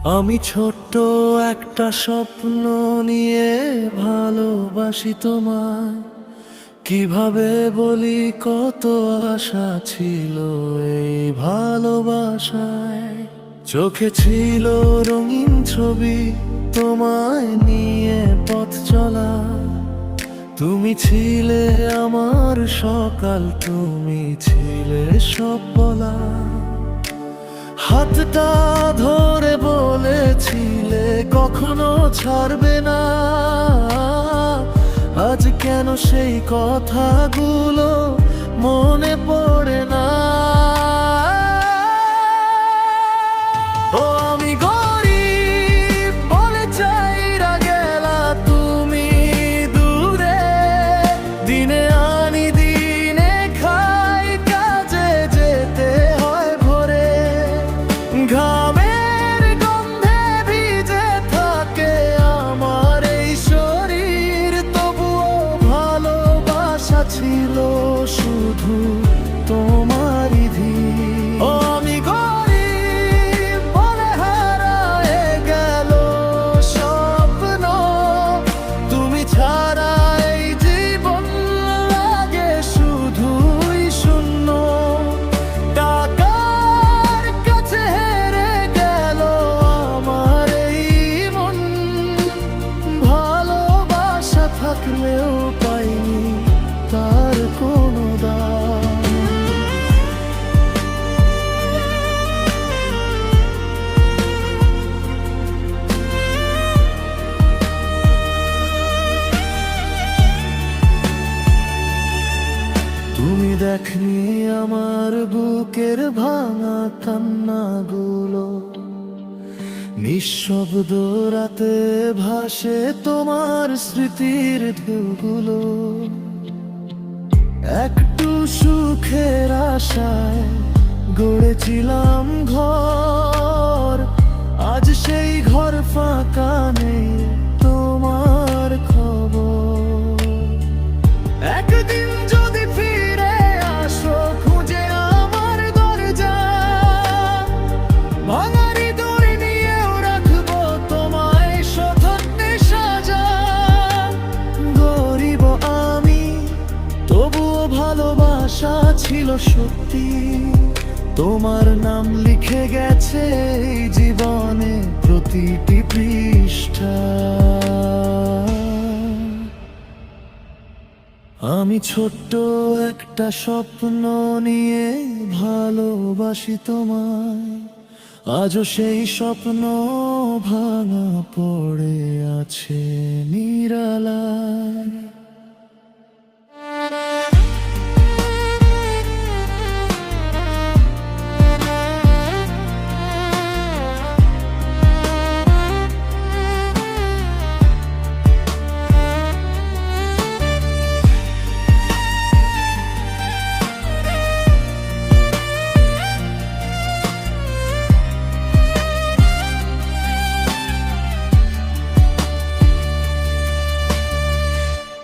আমি ছোট্ট একটা স্বপ্ন নিয়ে ভালোবাসি তোমায়। কিভাবে বলি, কত আশা ছিল এই ভালোবাসায়। চোখে ছিল রঙিন ছবি, তোমায় নিয়ে পথ চলা। তুমি ছিলে আমার সকাল, তুমি ছিলে সব বলা। হাতটা ধরে বলেছিলে কখনো ছাড়বে না। আজ কেন সেই কথাগুলো মনে পড়ে না? ও আমি গরিব বলে চাইরা গেলা তুমি দূরে। দিনে আনি দিনে খাই, কাজে যেতে হয় ভোরে। ঘামের গন্ধে ভিজে থাকে আমার এই শরীর, তবুও ভালোবাসা ছিল শুধু তোমারই ধীর। ও আমি গরিব বলে হারায়ে গেল স্বপ্ন, তুমি ছাড়া এই জীবন লাগে শুধুই শূন্য। টাকার কাছে হেরে গেল আমার এই মন, ভালোবাসা থাকলেও পাইনি তার কোনো দাম। তুমি দেখনি আমার বুকের ভাঙা কান্নাগুলো, নিঃশব্দ রাতে ভাসে তোমার স্মৃতির ঢেউগুলো। একটু সুখের আশায় গড়েছিলাম ঘর, আজ সেই ঘর ফাঁকা নেই, তোমার খবর। একদিন যদি ফিরে আসো খুঁজে আমার দরজা, ভাঙারি দড়ি নিয়েও রাখবো তোমায় সযত্নে সাজা। গরিব আমি, তবুও ভালোবাসা ছিল সত্যি। তোমার নাম লিখে গেছে এই জীবনে প্রতিটি পৃষ্ঠা। আমি ছোট্ট একটা স্বপ্ন নিয়ে ভালোবাসি তোমায়। আজও সেই স্বপ্ন ভাঙা পড়ে আছে নিরালায়।